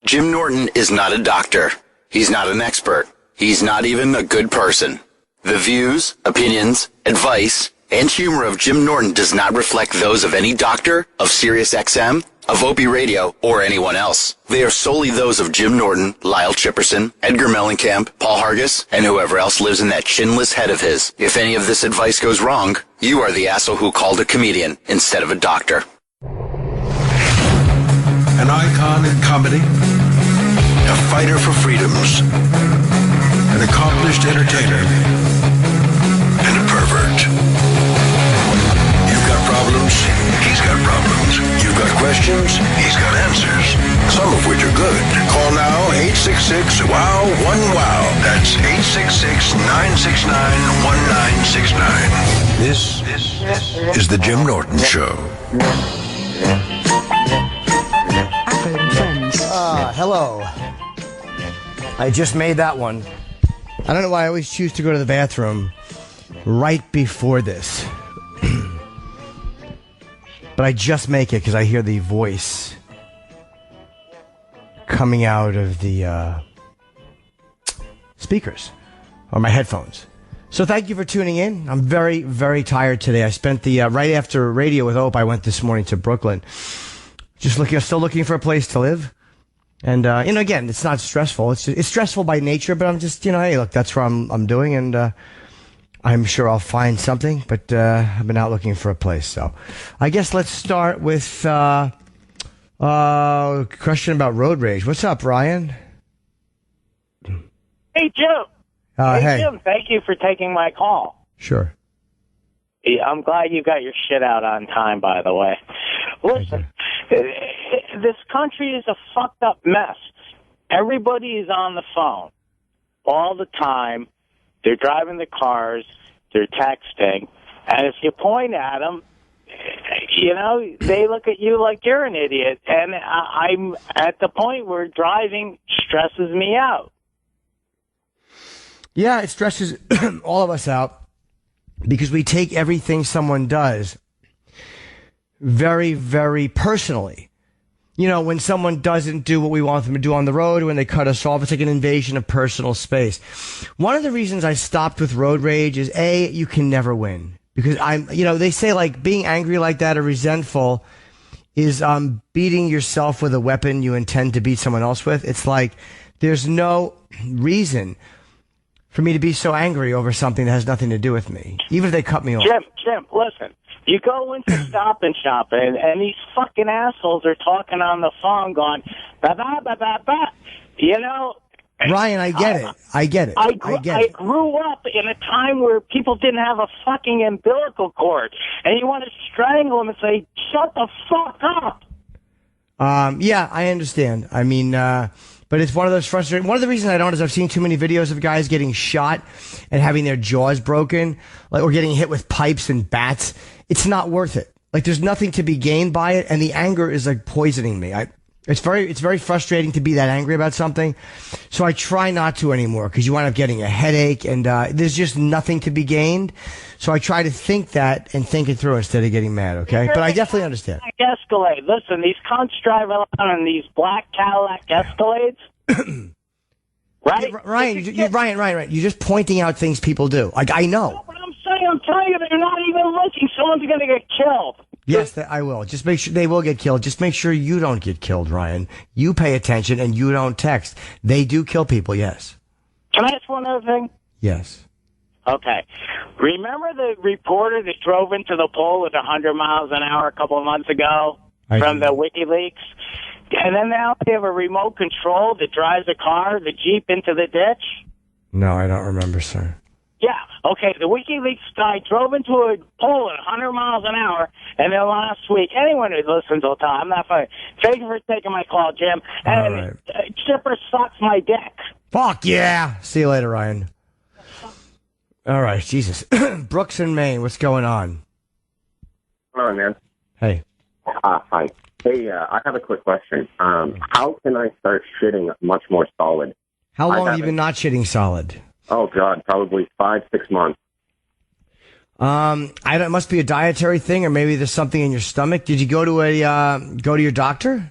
Jim Norton is not a doctor. He's not an expert. He's not even a good person. The views, opinions, advice, and humor of Jim Norton does not reflect those of any doctor, of SiriusXM, of Opie Radio, or anyone else. They are solely those of Jim Norton, Lyle Chipperson, Edgar Mellencamp, Paul Hargis, and whoever else lives in that chinless head of his. If any of this advice goes wrong, you are the asshole who called a comedian instead of a doctor. An icon in comedy, a fighter for freedoms, an accomplished entertainer, and a pervert. You've got problems, he's got problems. You've got questions, he's got answers, some of which are good. Call now, 866-WOW-1-WOW. That's 866-969-1969. This is the Jim Norton Show. Hello. I just made that one. I don't know why I always choose to go to the bathroom right before this. But I just make it because I hear the voice coming out of the speakers or my headphones. So thank you for tuning in. I'm very, very tired today. I spent the right after radio with Ope, I went this morning to Brooklyn. Still looking for a place to live. And, again, it's not stressful. It's stressful by nature, but I'm just, hey, look, that's what I'm doing. And, I'm sure I'll find something, but, I've been out looking for a place. So I guess let's start with, a question about road rage. What's up, Ryan? Hey, Jim. Hey, Jim, thank you for taking my call. Sure. I'm glad you got your shit out on time, by the way. Listen, this country is a fucked up mess. Everybody is on the phone all the time. They're driving the cars. They're texting. And if you point at them, they look at you like you're an idiot. And I'm at the point where driving stresses me out. Yeah, it stresses all of us out because we take everything someone does very, very personally. When someone doesn't do what we want them to do on the road, when they cut us off, it's like an invasion of personal space. One of the reasons I stopped with road rage is you can never win because they say like being angry like that or resentful is, beating yourself with a weapon you intend to beat someone else with. It's like there's no reason for me to be so angry over something that has nothing to do with me, even if they cut me off. Jim, listen. You go into Stop and Shop, and these fucking assholes are talking on the phone going, ba-ba-ba-ba-ba. Ryan, I get it. I get it. I grew up in a time where people didn't have a fucking umbilical cord, and you want to strangle them and say, shut the fuck up. Yeah, I understand. I mean, but it's one of those frustrating. One of the reasons I don't is I've seen too many videos of guys getting shot and having their jaws broken, or getting hit with pipes and bats. It's not worth it. Like there's nothing to be gained by it, and the anger is like poisoning me. It's very frustrating to be that angry about something. So I try not to anymore because you wind up getting a headache, and there's just nothing to be gained. So I try to think that and think it through instead of getting mad. Okay, but I definitely understand. Escalade. Listen, these cunts drive around in these black Cadillac Escalades. Right, Ryan. Ryan. You're just pointing out things people do. Like I know. No, but I'm telling you, they're not even looking. Someone's going to get killed. Yes, I will. Just make sure they will get killed. Just make sure you don't get killed, Ryan. You pay attention and you don't text. They do kill people, yes. Can I ask one other thing? Yes. Okay. Remember the reporter that drove into the pole at 100 miles an hour a couple of months ago from the WikiLeaks? And then now they have a remote control that drives a car, the Jeep, into the ditch? No, I don't remember, sir. Yeah, okay, the WikiLeaks guy drove into a pole at 100 miles an hour, and then last week, anyone who listens will tell, I'm not funny. Thank you for taking my call, Jim. And right. Chipper sucks my dick. Fuck yeah! See you later, Ryan. All right, Jesus. Brooks in Maine, what's going on? Hello, man. Hey. Hi. Hey, I have a quick question. How can I start shitting much more solid? How long have you been not shitting solid? Oh, God, probably 5-6 months. It must be a dietary thing, or maybe there's something in your stomach. Did you go to your doctor?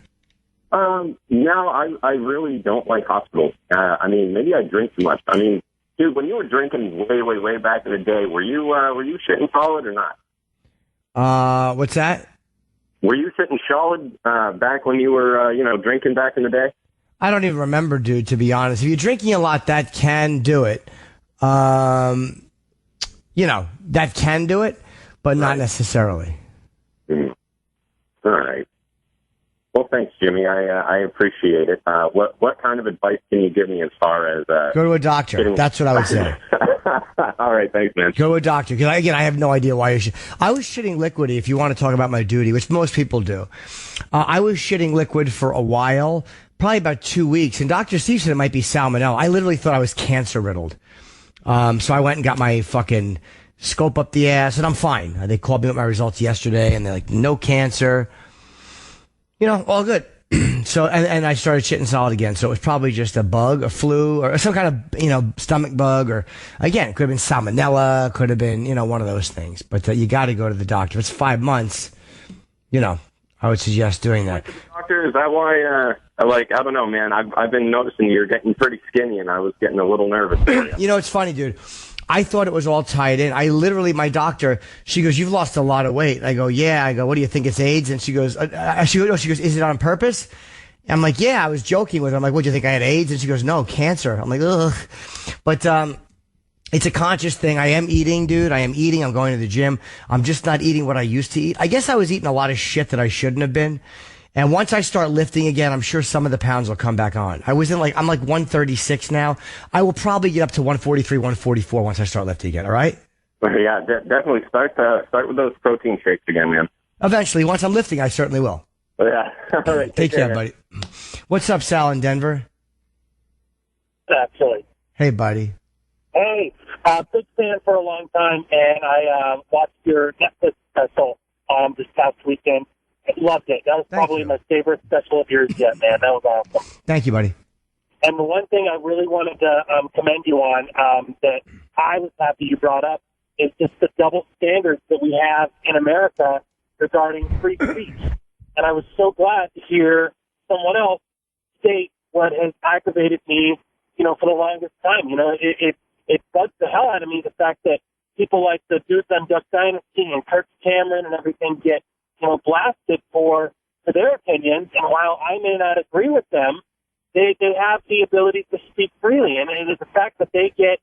No, I really don't like hospitals. I mean, maybe I drink too much. I mean, dude, when you were drinking way back in the day, were you shitting solid or not? What's that? Were you shitting solid back when you were drinking back in the day? I don't even remember, dude, to be honest. If you're drinking a lot, that can do it. That can do it, but not necessarily. Mm. All right. Well, thanks, Jimmy. I appreciate it. What kind of advice can you give me as far as go to a doctor? getting... That's what I would say. All right, thanks, man. Go to a doctor. Because I have no idea why you should. I was shitting liquid. If you want to talk about my duty, which most people do, I was shitting liquid for a while, probably about 2 weeks. And Dr. Steve said it might be salmonella. I literally thought I was cancer riddled. So I went and got my fucking scope up the ass, and I'm fine. They called me with my results yesterday, and they're like, no cancer. All good. So, and I started shitting solid again. So it was probably just a bug, a flu, or some kind of, stomach bug, or again, it could have been salmonella, could have been, one of those things. But you got to go to the doctor. If it's 5 months, I would suggest doing that. Doctor, is that why, I don't know, man. I've been noticing you're getting pretty skinny, and I was getting a little nervous for you. It's funny, dude. I thought it was all tied in. My doctor, she goes, you've lost a lot of weight. I go, yeah. I go, what do you think, it's AIDS? And she goes, she goes, is it on purpose? And I'm like, yeah, I was joking with her. I'm like, what, do you think I had AIDS? And she goes, no, cancer. I'm like, ugh. But, it's a conscious thing. I am eating, dude. I'm going to the gym. I'm just not eating what I used to eat. I guess I was eating a lot of shit that I shouldn't have been. And once I start lifting again, I'm sure some of the pounds will come back on. I'm like 136 now. I will probably get up to 143, 144 once I start lifting again. All right? Yeah, definitely start with those protein shakes again, man. Eventually, once I'm lifting, I certainly will. Yeah. All right. Take care, buddy. What's up, Sal in Denver? Actually. Hey, buddy. Hey, big fan for a long time, and I watched your Netflix special this past weekend. I loved it. That was probably my favorite special of yours yet, man. That was awesome. Thank you, buddy. And the one thing I really wanted to commend you on that I was happy you brought up is just the double standards that we have in America regarding free speech. And I was so glad to hear someone else state what has aggravated me, for the longest time. It bugs the hell out of me, the fact that people like the dudes on Duck Dynasty and Kirk Cameron and everything get blasted for their opinions, and while I may not agree with them, they have the ability to speak freely, and it is the fact that they get,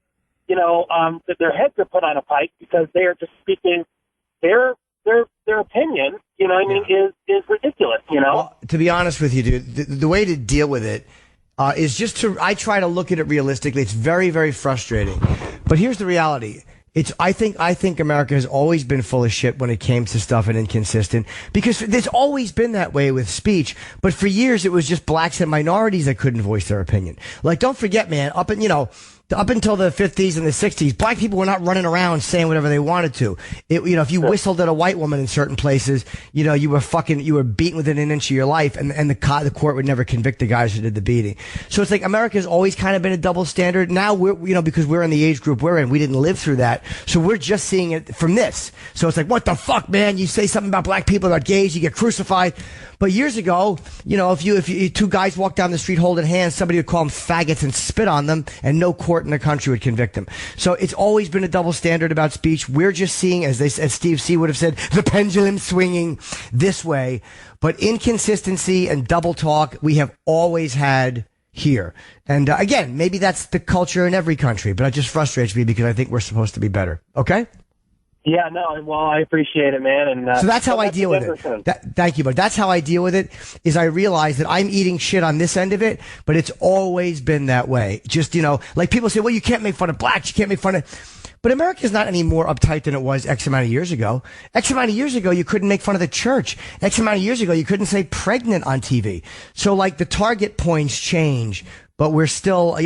that their heads are put on a pike because they are just speaking their opinion, is ridiculous, Well, to be honest with you, dude, the way to deal with it is just I try to look at it realistically. It's very, very frustrating, but here's the reality. I think America has always been full of shit when it came to stuff and inconsistent, because there's always been that way with speech. But for years, it was just blacks and minorities that couldn't voice their opinion. Like, don't forget, man, up until the 50s and the 60s, black people were not running around saying whatever they wanted to. If you whistled at a white woman in certain places, you were beaten within an inch of your life, and the court would never convict the guys who did the beating. So it's like America's always kind of been a double standard. Now because we're in the age group we're in, we didn't live through that. So we're just seeing it from this. So it's like, what the fuck, man? You say something about black people, about gays, you get crucified. But years ago, if two guys walked down the street holding hands, somebody would call them faggots and spit on them, and no court in the country would convict them. So it's always been a double standard about speech. We're just seeing, as Steve C would have said, the pendulum swinging this way. But inconsistency and double talk, we have always had here. And again, maybe that's the culture in every country, but it just frustrates me because I think we're supposed to be better. Okay? Yeah, no, well, I appreciate it, man. And so that's how I deal with it. Thank you, but that's how I deal with it, is I realize that I'm eating shit on this end of it, but it's always been that way. Just, like people say, well, you can't make fun of blacks, you can't make fun of... But America's not any more uptight than it was X amount of years ago. X amount of years ago, you couldn't make fun of the church. X amount of years ago, you couldn't say pregnant on TV. So, like, the target points change. But we're still,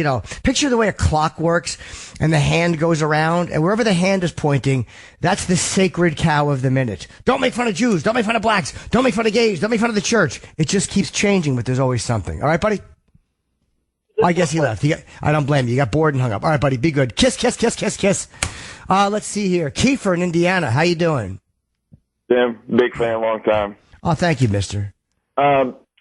picture the way a clock works and the hand goes around, and wherever the hand is pointing, that's the sacred cow of the minute. Don't make fun of Jews. Don't make fun of blacks. Don't make fun of gays. Don't make fun of the church. It just keeps changing, but there's always something. All right, buddy? I guess he left. I don't blame you. You got bored and hung up. All right, buddy. Be good. Kiss, kiss, kiss, kiss, kiss. Let's see here. Kiefer in Indiana. How you doing? Tim, big fan, long time. Oh, thank you, mister.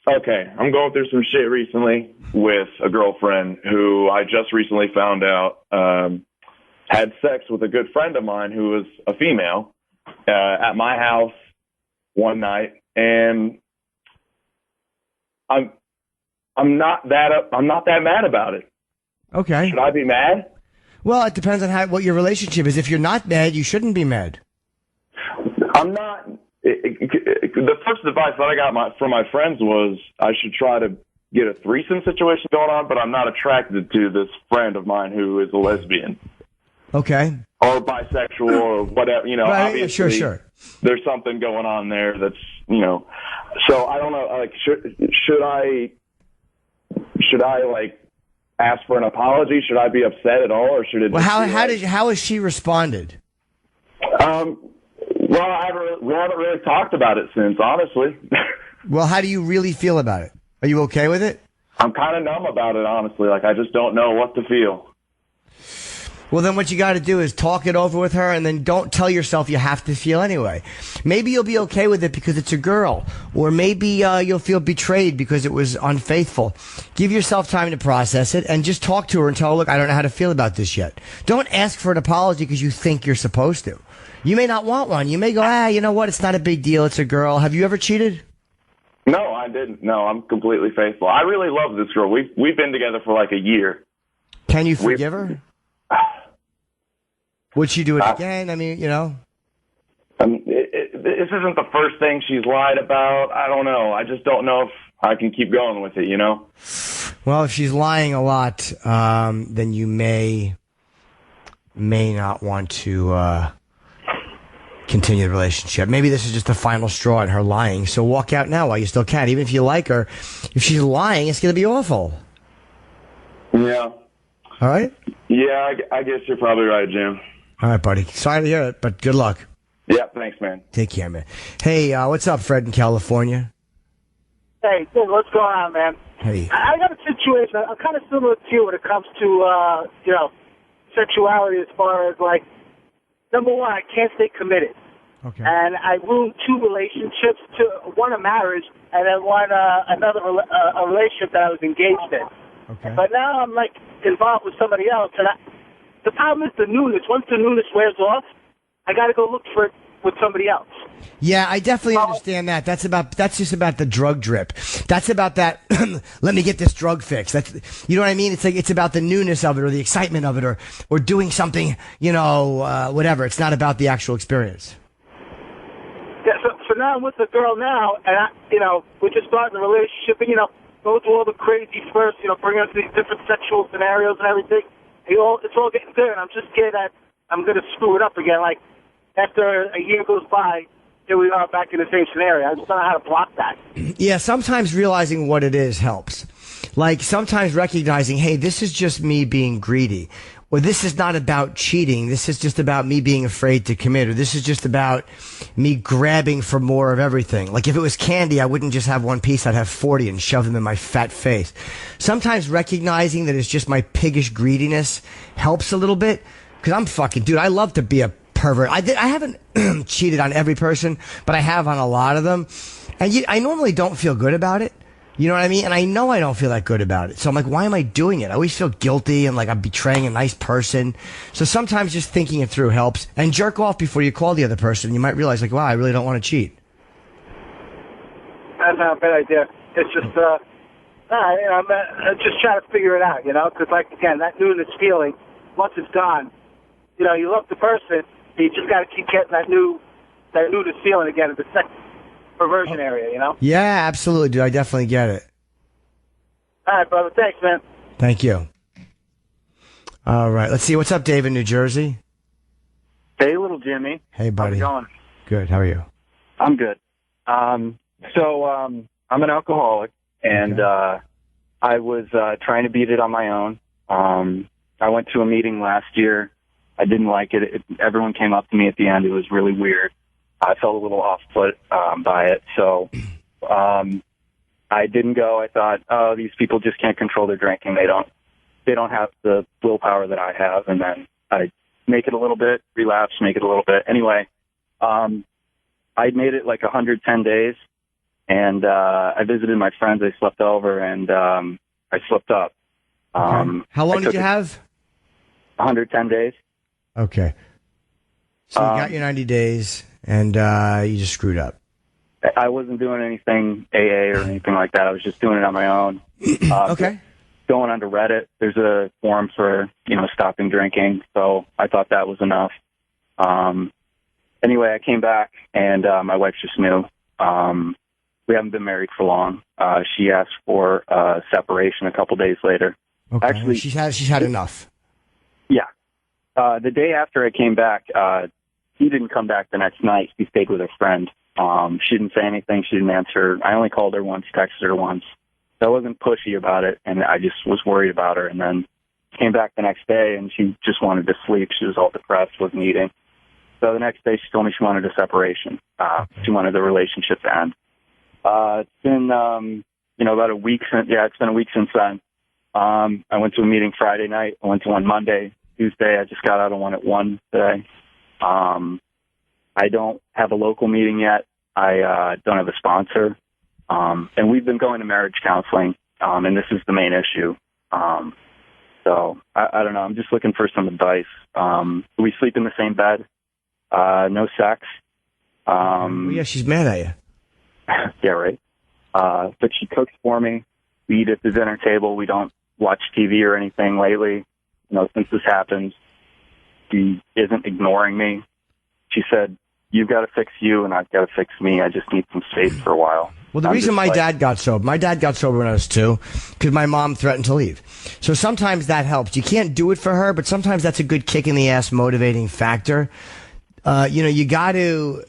Okay, I'm going through some shit recently with a girlfriend who I just recently found out had sex with a good friend of mine who was a female at my house one night, and I'm not that mad about it. Okay. Should I be mad? Well, it depends on what your relationship is. If you're not mad, you shouldn't be mad. I'm not. The first advice that I got from my friends was I should try to get a threesome situation going on, but I'm not attracted to this friend of mine who is a lesbian. Okay. Or bisexual or whatever, Right, obviously sure. There's something going on there that's, so I don't know, like, should I like ask for an apology? Should I be upset at all, or should it? Well, how has she responded? Well, we haven't really talked about it since, honestly. Well, how do you really feel about it? Are you okay with it? I'm kind of numb about it, honestly. Like, I just don't know what to feel. Well, then what you got to do is talk it over with her, and then don't tell yourself you have to feel anyway. Maybe you'll be okay with it because it's a girl, or maybe you'll feel betrayed because it was unfaithful. Give yourself time to process it, and just talk to her and tell her, look, I don't know how to feel about this yet. Don't ask for an apology because you think you're supposed to. You may not want one. You may go, you know what? It's not a big deal. It's a girl. Have you ever cheated? No, I didn't. No, I'm completely faithful. I really love this girl. We've been together for like a year. Can you forgive her? Would she do it again? I mean, this isn't the first thing she's lied about. I don't know. I just don't know if I can keep going with it, Well, if she's lying a lot, then you may not want to continue the relationship. Maybe this is just the final straw in her lying. So walk out now while you still can. Even if you like her, if she's lying, it's going to be awful. Yeah. All right? Yeah, I guess you're probably right, Jim. All right, buddy. Sorry to hear it, but good luck. Yeah, thanks, man. Take care, man. Hey, what's up, Fred in California? Hey, what's going on, man? Hey. I got a situation. I'm kind of similar to you when it comes to, sexuality as far as, like, number one, I can't stay committed. Okay. And I ruined 2 relationships, one a marriage, and then one another a relationship that I was engaged in. Okay. But now I'm, like, involved with somebody else, and the problem is the newness. Once the newness wears off, I got to go look for it with somebody else. Yeah, I definitely understand that. That's just about the drug drip. That's about that. Let me get this drug fix. You know what I mean? It's about the newness of it, or the excitement of it, or doing something, whatever. It's not about the actual experience. Yeah, so now I'm with a girl now, and we're just starting a relationship, and go through all the crazy first, bring us these different sexual scenarios and everything. It's all getting good, and I'm just scared that I'm going to screw it up again. Like, after a year goes by, here we are back in the same scenario. I just don't know how to block that. Yeah, sometimes realizing what it is helps. Like, sometimes recognizing, hey, this is just me being greedy. Or this is not about cheating. This is just about me being afraid to commit. Or this is just about me grabbing for more of everything. Like, if it was candy, I wouldn't just have one piece. I'd have 40 and shove them in my fat face. Sometimes recognizing that it's just my piggish greediness helps a little bit. Because I'm fucking, dude, I love to be a pervert. I haven't cheated on every person, but I have on a lot of them. And I normally don't feel good about it. You know what I mean? And I know I don't feel that good about it. So I'm like, why am I doing it? I always feel guilty and like I'm betraying a nice person. So sometimes just thinking it through helps. And jerk off before you call the other person. You might realize, like, wow, I really don't want to cheat. That's not a bad idea. It's just, I'm just trying to figure it out, Because, like, again, that newness feeling, once it's gone, you love the person, you just got to keep getting that newness feeling again in the sex perversion area, Yeah, absolutely, dude. I definitely get it. All right, brother. Thanks, man. Thank you. All right. Let's see. What's up, Dave in New Jersey? Hey, little Jimmy. Hey, buddy. How's it going? Good. How are you? I'm good. So I'm an alcoholic, and I was trying to beat it on my own. I went to a meeting last year. I didn't like it. Everyone came up to me at the end. It was really weird. I felt a little off put by it. So I didn't go. I thought, oh, these people just can't control their drinking. They don't have the willpower that I have. And then I make it a little bit, relapse, make it a little bit. Anyway, I made it like 110 days. and I visited my friends. I slept over, and I slipped up. Okay. How long did you have? 110 days. Okay. So you got your 90 days, and you just screwed up. I wasn't doing anything AA or anything like that. I was just doing it on my own. Okay. Going onto Reddit, there's a forum for, stopping drinking, so I thought that was enough. Anyway, I came back, and my wife just knew. We haven't been married for long. She asked for separation a couple days later. Okay. Actually, she's had enough. Yeah. The day after I came back, he didn't come back the next night. He stayed with her friend. She didn't say anything. She didn't answer. I only called her once, texted her once. So I wasn't pushy about it, and I just was worried about her. And then came back the next day, and she just wanted to sleep. She was all depressed, wasn't eating. So the next day, she told me she wanted a separation. She wanted the relationship to end. It's been, about a week since. Yeah, it's been a week since then. I went to a meeting Friday night. I went to one Monday, Tuesday. I just got out of one at 1 today. I don't have a local meeting yet. I don't have a sponsor. And we've been going to marriage counseling, and this is the main issue. So I don't know. I'm just looking for some advice. We sleep in the same bed. No sex. Well, yeah, she's mad at you. Yeah, right. But she cooks for me. We eat at the dinner table. We don't watch TV or anything lately. Since this happened, she isn't ignoring me. She said, "You've got to fix you, and I've got to fix me. I just need some space for a while." Well, the reason my dad got sober when I was 2, because my mom threatened to leave. So sometimes that helps. You can't do it for her, but sometimes that's a good kick in the ass motivating factor. You got to.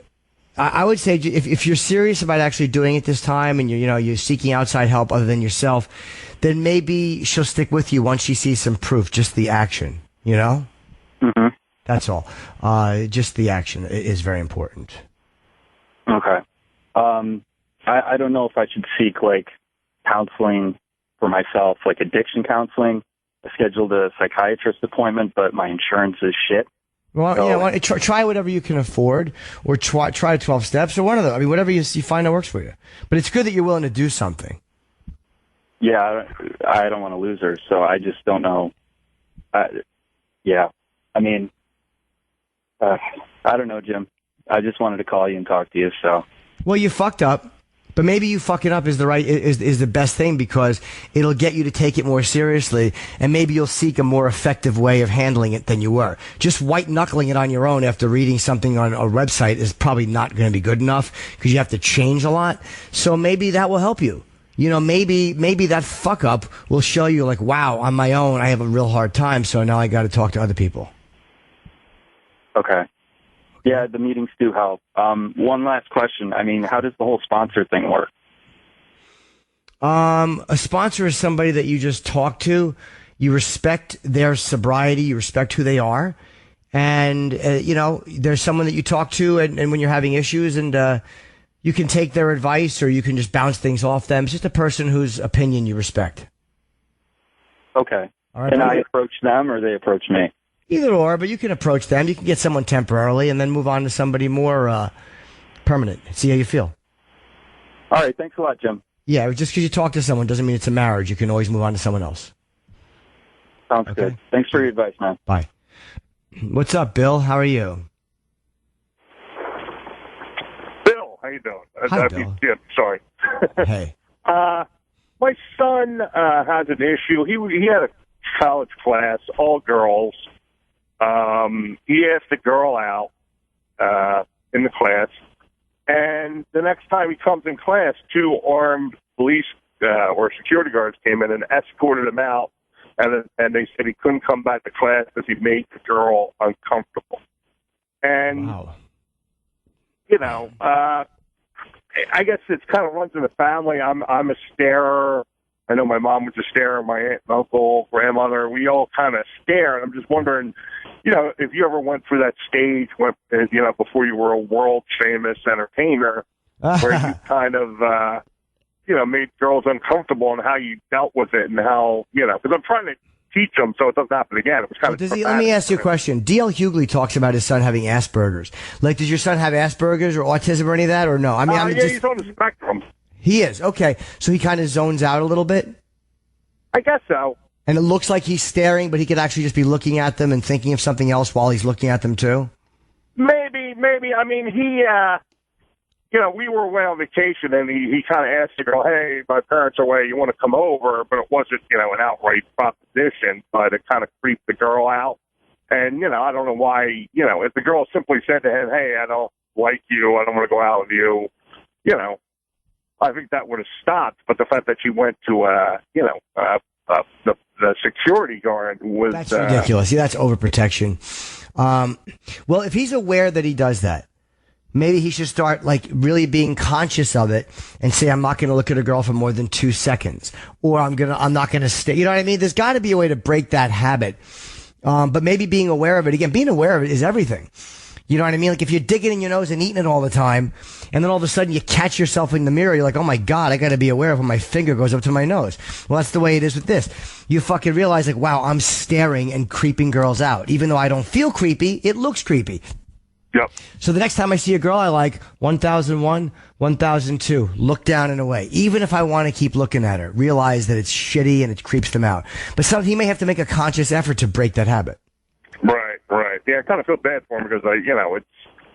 I would say if you're serious about actually doing it this time, and you're seeking outside help other than yourself, then maybe she'll stick with you once she sees some proof. Just the action, Mm-hmm. That's all. Just the action is very important. Okay. I don't know if I should seek counseling for myself, addiction counseling. I scheduled a psychiatrist appointment, but my insurance is shit. Well, so, try whatever you can afford, or try 12 steps, or one of them. I mean, whatever you find that works for you. But it's good that you're willing to do something. Yeah, I don't want to lose her, so I just don't know. Yeah, I mean, I don't know, Jim. I just wanted to call you and talk to you. So, well, you fucked up. But maybe you fucking up is the best thing, because it'll get you to take it more seriously, and maybe you'll seek a more effective way of handling it than you were. Just white knuckling it on your own after reading something on a website is probably not going to be good enough, because you have to change a lot. So maybe that will help you. Maybe that fuck up will show you wow, on my own I have a real hard time, so now I got to talk to other people. Okay. Yeah, the meetings do help. One last question. I mean, how does the whole sponsor thing work? A sponsor is somebody that you just talk to. You respect their sobriety. You respect who they are. And, there's someone that you talk to and when you're having issues, and you can take their advice, or you can just bounce things off them. It's just a person whose opinion you respect. Okay. All right, and I approach them, or they approach me? Either or, but you can approach them. You can get someone temporarily and then move on to somebody more permanent. See how you feel. All right. Thanks a lot, Jim. Yeah, just because you talk to someone doesn't mean it's a marriage. You can always move on to someone else. Sounds good. Thanks for your advice, man. Bye. What's up, Bill? How are you? Bill, how you doing? Hi, Bill. Yeah, sorry. Hey. My son has an issue. He had a college class, all girls. He asked a girl out in the class, and the next time he comes in class, 2 armed police or security guards came in and escorted him out, and they said he couldn't come back to class because he made the girl uncomfortable. And wow. I guess it kind of runs in the family. I'm a starer. I know my mom was a starer, my aunt and uncle, grandmother. We all kind of stare. And I'm just wondering, if you ever went through that stage when, before you were a world famous entertainer, where you kind of, made girls uncomfortable, and how you dealt with it, and how, because I'm trying to teach them so it doesn't happen again. It was kind of. Let me ask you a question. D.L. Hughley talks about his son having Asperger's. Does your son have Asperger's or autism or any of that, or no? I mean, he's on the spectrum. He is. Okay. So he kind of zones out a little bit? I guess so. And it looks like he's staring, but he could actually just be looking at them and thinking of something else while he's looking at them too? Maybe. I mean, he, we were away on vacation, and he kind of asked the girl, hey, my parents are away, you want to come over? But it wasn't, an outright proposition, but it kind of creeped the girl out. And, I don't know why, if the girl simply said to him, hey, I don't like you, I don't want to go out with you, I think that would have stopped. But the fact that she went to, the security guard was... That's ridiculous. See, that's overprotection. Well, if he's aware that he does that, maybe he should start really being conscious of it and say, I'm not going to look at a girl for more than 2 seconds, or I'm not going to stay. You know what I mean? There's got to be a way to break that habit. But maybe being aware of it, again, being aware of it is everything. You know what I mean? Like if you're digging in your nose and eating it all the time, and then all of a sudden you catch yourself in the mirror, you're like, oh my God, I got to be aware of when my finger goes up to my nose. Well, that's the way it is with this. You fucking realize wow, I'm staring and creeping girls out. Even though I don't feel creepy, it looks creepy. Yep. So the next time I see a girl I like, 1001, 1002, look down and away. Even if I want to keep looking at her, realize that it's shitty and it creeps them out. But he may have to make a conscious effort to break that habit. Right. Yeah, I kind of feel bad for him because,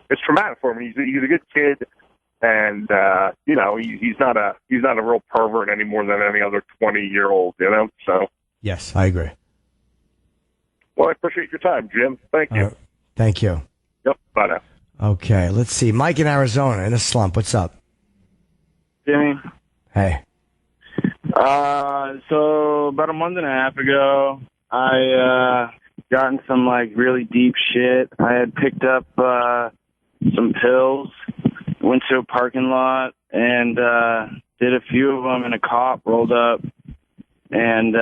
it's traumatic for him. He's a good kid, and he's not a real pervert any more than any other 20-year-old. So. Yes, I agree. Well, I appreciate your time, Jim. Thank you. Thank you. Yep. Bye now. Okay, let's see. Mike in Arizona in a slump. What's up? Jimmy. Hey. So about a month and a half ago, I got in some really deep shit. I had picked up some pills, went to a parking lot, and did a few of them, and a cop rolled up and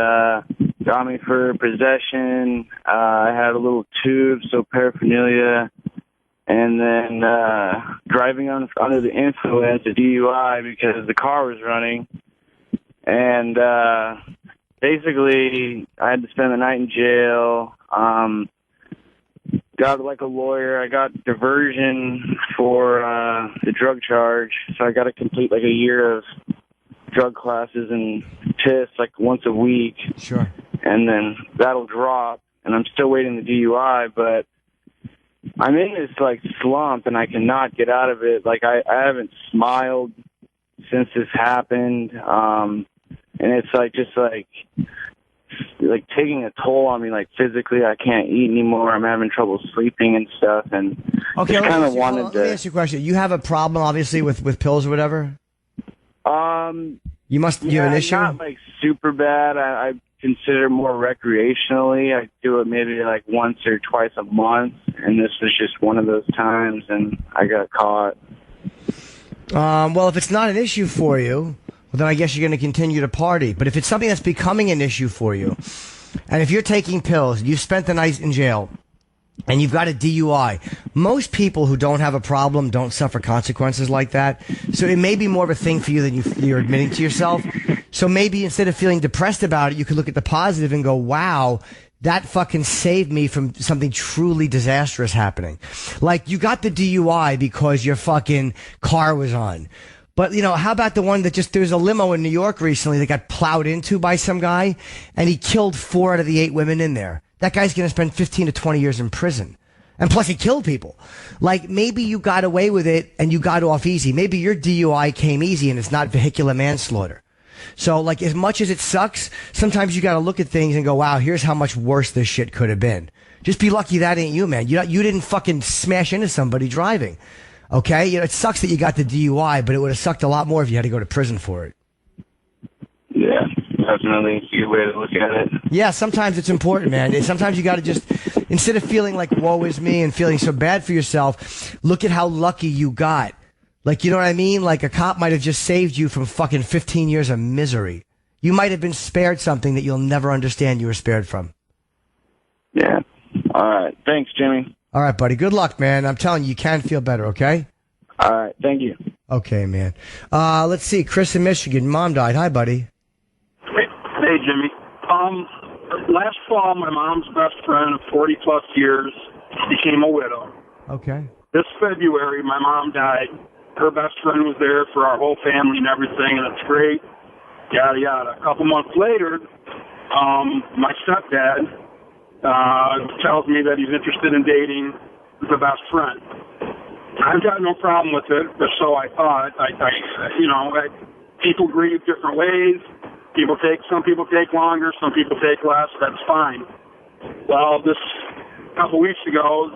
got me for possession. I had a little tube, so paraphernalia, and then driving under the influence, a DUI, because the car was running. And basically, I had to spend the night in jail. Got a lawyer. I got diversion for the drug charge, so I got to complete a year of drug classes and tests once a week. Sure. And then that'll drop, and I'm still waiting the DUI, but I'm in this slump, and I cannot get out of it. I haven't smiled since this happened, and it's just taking a toll on me, physically. I can't eat anymore. I'm having trouble sleeping and stuff, and okay, just kind of wanted to... Let me ask you a question. You have a problem, obviously, with pills or whatever? You have an issue? Not super bad. I consider more recreationally. I do it maybe once or twice a month, and this was just one of those times, and I got caught. Well, if it's not an issue for you, well, then I guess you're going to continue to party. But if it's something that's becoming an issue for you, and if you're taking pills, you've spent the night in jail, and you've got a DUI, most people who don't have a problem don't suffer consequences like that. So it may be more of a thing for you than you're admitting to yourself. So maybe instead of feeling depressed about it, you could look at the positive and go, wow, that fucking saved me from something truly disastrous happening. You got the DUI because your fucking car was on. But, how about the one that there was a limo in New York recently that got plowed into by some guy, and he killed 4 out of the 8 women in there. That guy's going to spend 15 to 20 years in prison. And plus he killed people. Maybe you got away with it and you got off easy. Maybe your DUI came easy and it's not vehicular manslaughter. So, as much as it sucks, sometimes you got to look at things and go, wow, here's how much worse this shit could have been. Just be lucky that ain't you, man. You didn't fucking smash into somebody driving. Okay? It sucks that you got the DUI, but it would have sucked a lot more if you had to go to prison for it. Yeah, definitely a good way to look at it. Yeah, sometimes it's important, man. Sometimes you got to just, instead of feeling woe is me and feeling so bad for yourself, look at how lucky you got. You know what I mean? A cop might have just saved you from fucking 15 years of misery. You might have been spared something that you'll never understand you were spared from. Yeah. All right. Thanks, Jimmy. All right, buddy. Good luck, man. I'm telling you can feel better, okay? All right. Thank you. Okay, man. Let's see. Chris in Michigan. Mom died. Hi, buddy. Hey, Jimmy. Last fall, my mom's best friend of 40-plus years became a widow. Okay. This February, my mom died. her best friend was there for our whole family and everything, and it's great, yada, yada. A couple months later, my stepdad tells me that he's interested in dating the best friend. I've got no problem with it, but so I thought. People grieve different ways. Some people take longer, some people take less. That's fine. Well, this couple weeks ago,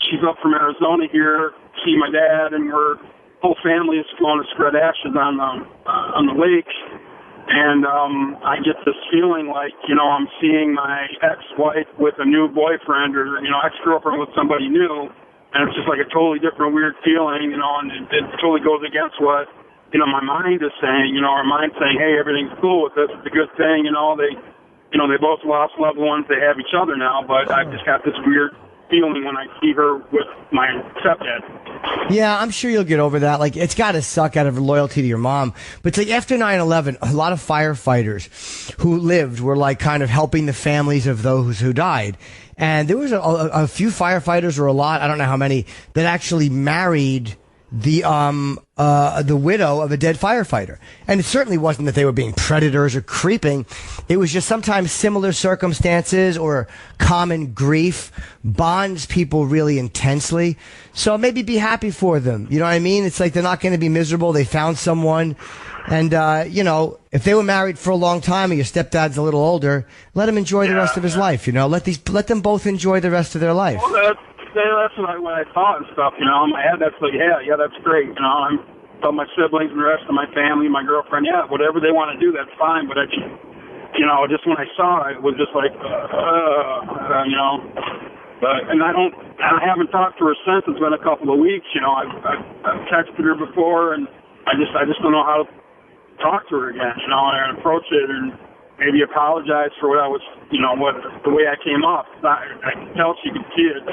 she's up from Arizona here to see my dad, and our whole family is going to spread ashes on the lake. And I get this feeling like, I'm seeing my ex-wife with a new boyfriend, or ex-girlfriend with somebody new, and it's just like a totally different weird feeling, and it totally goes against what my mind is saying, our mind saying, hey, everything's cool with this, it's a good thing, they both lost loved ones, they have each other now, but I've just got this weird feeling when I see her with my stepdad. Yeah, I'm sure you'll get over that. Like, it's got to suck out of loyalty to your mom. But it's like after 9/11, a lot of firefighters who lived were like kind of helping the families of those who died. And there was a few firefighters, or a lot, I don't know how many, that actually married the widow of a dead firefighter. And it certainly wasn't that they were being predators or creeping. It was just sometimes similar circumstances or common grief bonds people really intensely. So maybe be happy for them. You know what I mean? It's like they're not going to be miserable. They found someone. And, if they were married for a long time and your stepdad's a little older, let him enjoy the rest of his life. Let them both enjoy the rest of their life. Well, that's what I thought and stuff, in my head. That's like, yeah, that's great. I'm tell my siblings and the rest of my family, my girlfriend, yeah, whatever they want to do, that's fine. But I just, just when I saw it was just like, But and I haven't talked to her since. It's been a couple of weeks. I've texted her before, and I just don't know how to talk to her again. And approach it and maybe apologize for what I was, the way I came off. I could tell she could see it.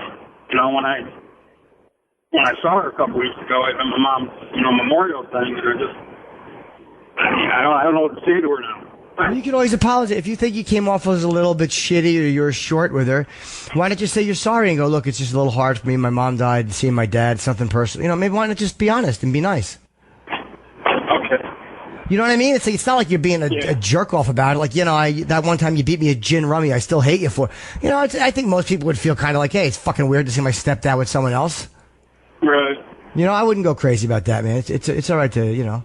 When I saw her a couple weeks ago at my mom's, memorial thing, and I don't know what to say to her now. You can always apologize. If you think you came off as a little bit shitty or you were short with her, why not just say you're sorry and go, look, it's just a little hard for me. My mom died, seeing my dad, something personal. Maybe why not just be honest and be nice? Okay. You know what I mean? It's not like you're being a jerk off about it. Like, that one time you beat me at gin rummy, I still hate you for. I think most people would feel kind of like, hey, it's fucking weird to see my stepdad with someone else. Right. I wouldn't go crazy about that, man. It's all right to, All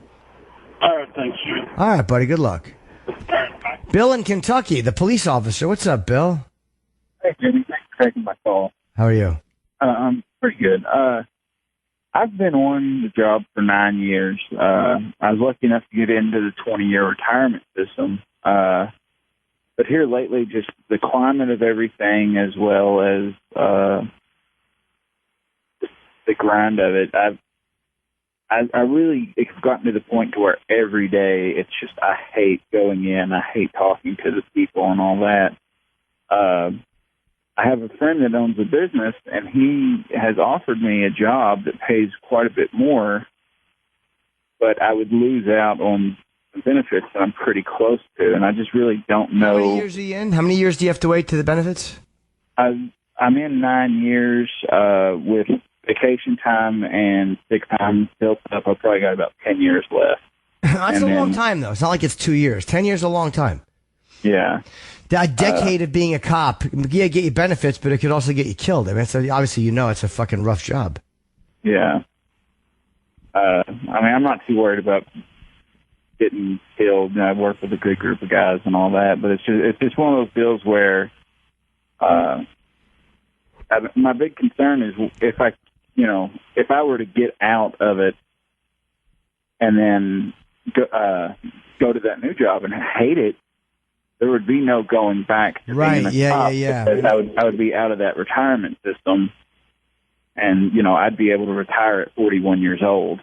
right, thanks, Jimmy. All right, buddy. Good luck. All right, bye. Bill in Kentucky, the police officer. What's up, Bill? Hey, Jimmy. Thanks for taking my call. How are you? I'm pretty good. I've been on the job for 9 years. I was lucky enough to get into the 20-year retirement system. But here lately, just the climate of everything as well as the grind of it, I really, it's gotten to the point to where every day it's just, I hate going in. I hate talking to the people and all that. I have a friend that owns a business, and he has offered me a job that pays quite a bit more, but I would lose out on the benefits that I'm pretty close to, and I just really don't know. How many years are you in? How many years do you have to wait to the benefits? I'm in 9 years with vacation time and sick time built up. I've probably got about 10 years left. That's a long time, though. It's not like it's 2 years. 10 years is a long time. Yeah. A decade of being a cop, get you benefits, but it could also get you killed. I mean, obviously, it's a fucking rough job. Yeah. I'm not too worried about getting killed. I work with a good group of guys and all that, but it's just one of those deals where my big concern is if I were to get out of it and then go to that new job and hate it, there would be no going back to being a cop. Because I would be out of that retirement system, and I'd be able to retire at 41 years old.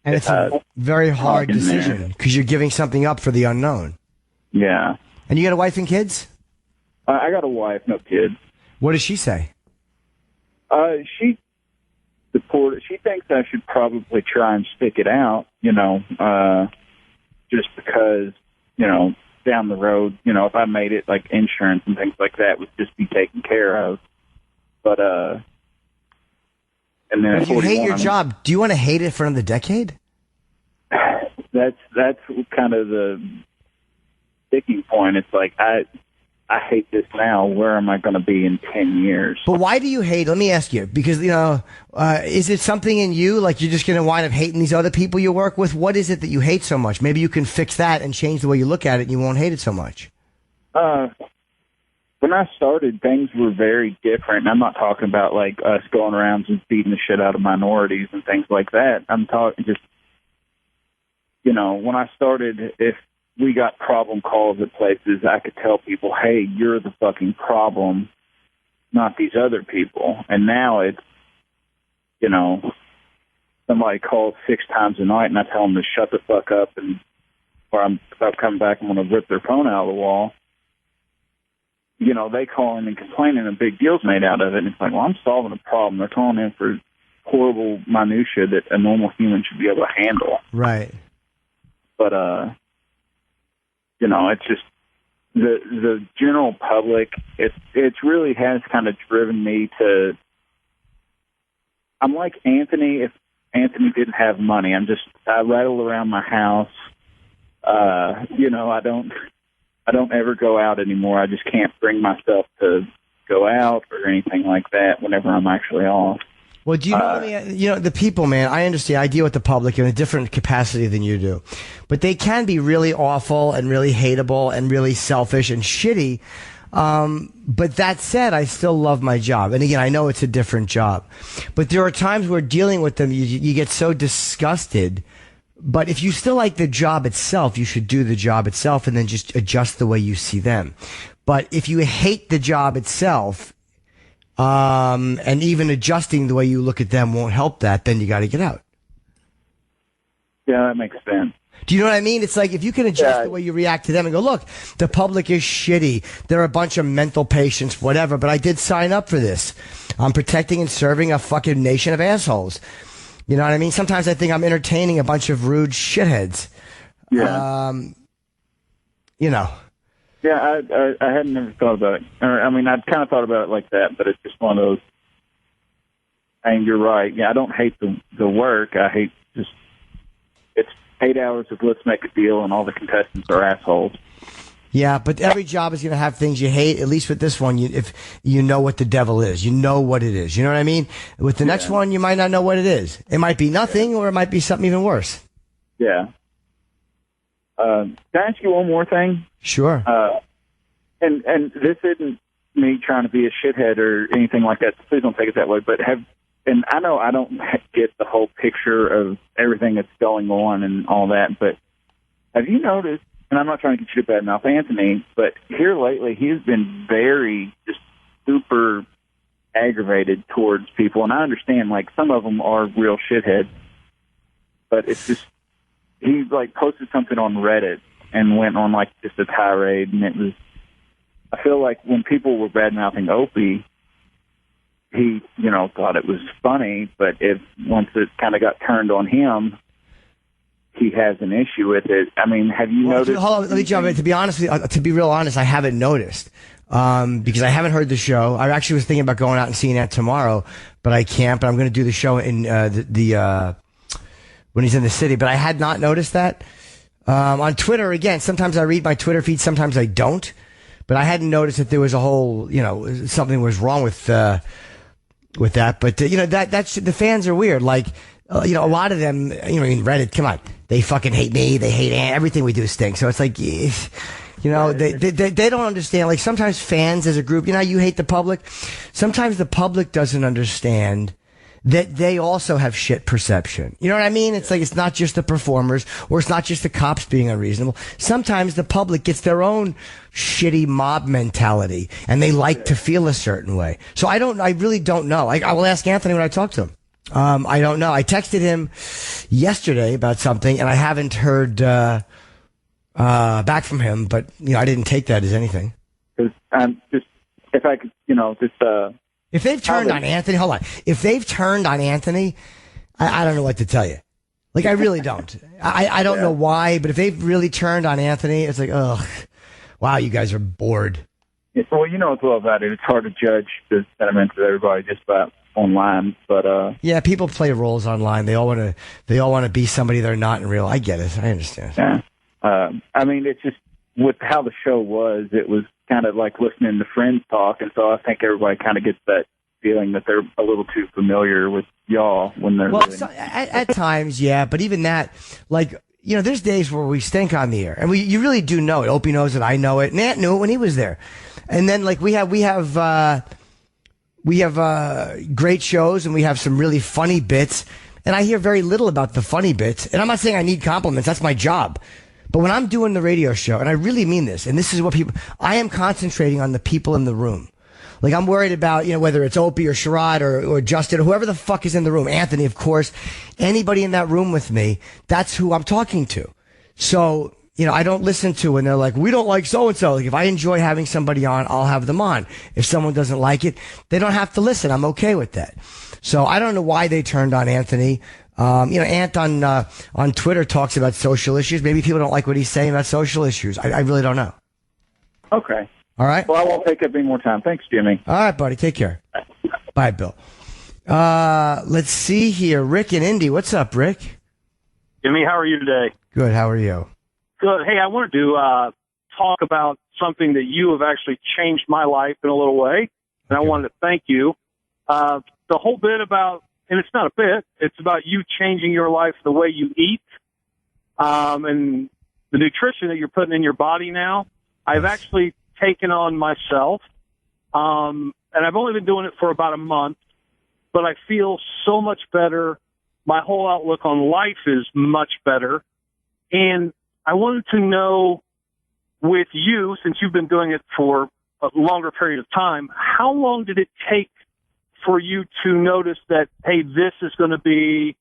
And it's a very hard decision because you're giving something up for the unknown. Yeah. And you got a wife and kids? I got a wife, no kids. What does she say? She thinks I should probably try and stick it out, just because, down the road, if I made it, like insurance and things like that would just be taken care of. But And then if you hate your job, do you want to hate it for another decade? That's kind of the sticking point. It's like I hate this now. Where am I going to be in 10 years? But why do you hate? Let me ask you, because is it something in you like you're just going to wind up hating these other people you work with? What is it that you hate so much? Maybe you can fix that and change the way you look at it, and you won't hate it so much. When I started, things were very different. And I'm not talking about like us going around and beating the shit out of minorities and things like that. I'm talking just, when I started, if we got problem calls at places, I could tell people, hey, you're the fucking problem, not these other people. And now it's, somebody calls 6 times a night and I tell them to shut the fuck up, and or if I'm coming back, I'm going to rip their phone out of the wall. They call in and complain, and a big deal's made out of it. And it's like, well, I'm solving a problem. They're calling in for horrible minutia that a normal human should be able to handle. Right. But, it's just the general public, it really has kind of driven me to, I'm like Anthony if Anthony didn't have money. I rattle around my house. I don't ever go out anymore. I just can't bring myself to go out or anything like that whenever I'm actually off. Well, do you know, the people, man, I understand. I deal with the public in a different capacity than you do. But they can be really awful and really hateable and really selfish and shitty. But that said, I still love my job. And again, I know it's a different job. But there are times where dealing with them, you get so disgusted. But if you still like the job itself, you should do the job itself and then just adjust the way you see them. But if you hate the job itself, and even adjusting the way you look at them won't help that, then you got to get out. Yeah, that makes sense. Do you know what I mean? It's like if you can adjust the way you react to them and go, look, the public is shitty. They're a bunch of mental patients, whatever, but I did sign up for this. I'm protecting and serving a fucking nation of assholes. You know what I mean? Sometimes I think I'm entertaining a bunch of rude shitheads. Yeah. Yeah, I hadn't never thought about it. I'd kind of thought about it like that, but it's just one of those. And you're right. Yeah, I don't hate the work. I hate it's 8 hours of let's make a deal, and all the contestants are assholes. Yeah, but every job is going to have things you hate. At least with this one, if you know what the devil is, you know what it is. You know what I mean? With the next one, you might not know what it is. It might be nothing, or it might be something even worse. Yeah. Can I ask you one more thing? Sure. And this isn't me trying to be a shithead or anything like that. So please don't take it that way. But and I know I don't get the whole picture of everything that's going on and all that. But have you noticed? And I'm not trying to get you to badmouth Anthony, but here lately he's been very just super aggravated towards people. And I understand, like, some of them are real shitheads, but it's just. He posted something on Reddit and went on just a tirade, and it was. I feel like when people were bad mouthing Opie, he thought it was funny, but once it kind of got turned on him, he has an issue with it. I mean, have you noticed? Hold on, let me jump in. To be honest, to be real honest, I haven't noticed because I haven't heard the show. I actually was thinking about going out and seeing that tomorrow, but I can't. But I'm going to do the show in when he's in the city, but I had not noticed that. On Twitter, again, sometimes I read my Twitter feed, sometimes I don't, but I hadn't noticed that there was a whole, something was wrong with that. But, that's, the fans are weird. Like, a lot of them, in Reddit, come on, they fucking hate me. They hate everything we do stinks. So it's like, they don't understand. Like, sometimes fans as a group, you hate the public. Sometimes the public doesn't understand that they also have shit perception. You know what I mean? It's like, it's not just the performers, or it's not just the cops being unreasonable. Sometimes the public gets their own shitty mob mentality, and they like to feel a certain way. So I really don't know. I will ask Anthony when I talk to him. I don't know. I texted him yesterday about something, and I haven't heard back from him, but, I didn't take that as anything. If I could, if they've turned on Anthony, hold on. If they've turned on Anthony, I don't know what to tell you. Like, I really don't. I don't know why, but if they've really turned on Anthony, it's like, ugh, wow, you guys are bored. Well, it's all about it. It's hard to judge the sentiments of everybody just by online. But yeah, people play roles online. They all want to be somebody they're not in real. I get it. I understand. Yeah. I mean, it's just with how the show was. It was kind of like listening to friends talk, and so I think everybody kind of gets that feeling that they're a little too familiar with y'all when they're at times, yeah. But even that, like, you know, there's days where we stink on the air, and you really do know it. Opie knows it. I know it. Nat knew it when he was there. And then, like, we have great shows, and we have some really funny bits. And I hear very little about the funny bits. And I'm not saying I need compliments. That's my job. But when I'm doing the radio show, and I really mean this, and this is what I am concentrating on the people in the room. Like, I'm worried about, you know, whether it's Opie or Sherrod or Justin or whoever the fuck is in the room. Anthony, of course. Anybody in that room with me, that's who I'm talking to. So, you know, I don't listen to when they're like, we don't like so-and-so. Like, if I enjoy having somebody on, I'll have them on. If someone doesn't like it, they don't have to listen. I'm okay with that. So I don't know why they turned on Anthony. You know, Ant on Twitter talks about social issues. Maybe people don't like what he's saying about social issues. I really don't know. Okay. All right. Well, I won't take up any more time. Thanks, Jimmy. All right, buddy. Take care. Bye, Bill. Let's see here. Rick in Indy. What's up, Rick? Jimmy, how are you today? Good. How are you? Good. Hey, I wanted to talk about something that you have actually changed my life in a little way, and I wanted to thank you. The whole bit about, and it's not a bit, it's about you changing your life, the way you eat, and the nutrition that you're putting in your body now. I've actually taken on myself, and I've only been doing it for about a month, but I feel so much better. My whole outlook on life is much better. And I wanted to know, with you, since you've been doing it for a longer period of time, how long did it take for you to notice that, hey, this is going to be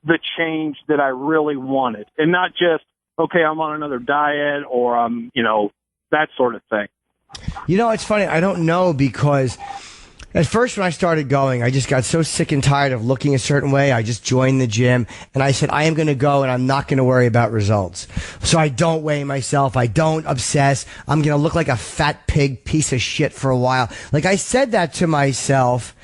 the change that I really wanted, and not just, okay, I'm on another diet or I'm, you know, that sort of thing? You know, it's funny. I don't know, because at first when I started going, I just got so sick and tired of looking a certain way. I just joined the gym and I said, I am going to go and I'm not going to worry about results. So I don't weigh myself. I don't obsess. I'm going to look like a fat pig piece of shit for a while. Like, I said that to myself,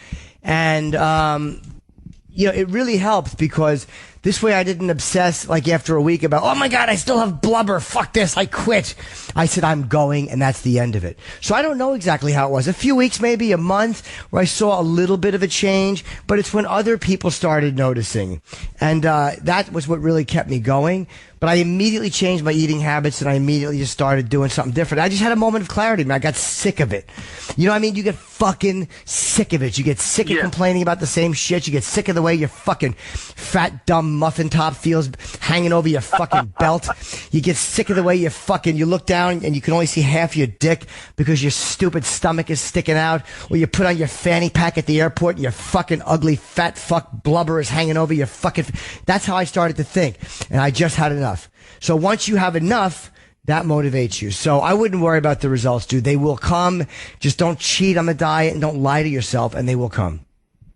and, you know, it really helped, because this way I didn't obsess, like, after a week about, oh my God, I still have blubber. Fuck this. I quit. I said, I'm going, and that's the end of it. So I don't know exactly how it was. A few weeks, maybe a month, where I saw a little bit of a change, but it's when other people started noticing. And, that was what really kept me going. But I immediately changed my eating habits, and I immediately just started doing something different. I just had a moment of clarity, man. I got sick of it. You know what I mean? You get fucking sick of it. You get sick of complaining about the same shit. You get sick of the way your fucking fat, dumb muffin top feels hanging over your fucking belt. You get sick of the way you look down and you can only see half your dick because your stupid stomach is sticking out. Or you put on your fanny pack at the airport and your fucking ugly fat fuck blubber is hanging over your fucking... That's how I started to think. And I just had enough. So once you have enough, that motivates you. So I wouldn't worry about the results, dude. They will come. Just don't cheat on the diet and don't lie to yourself, and they will come.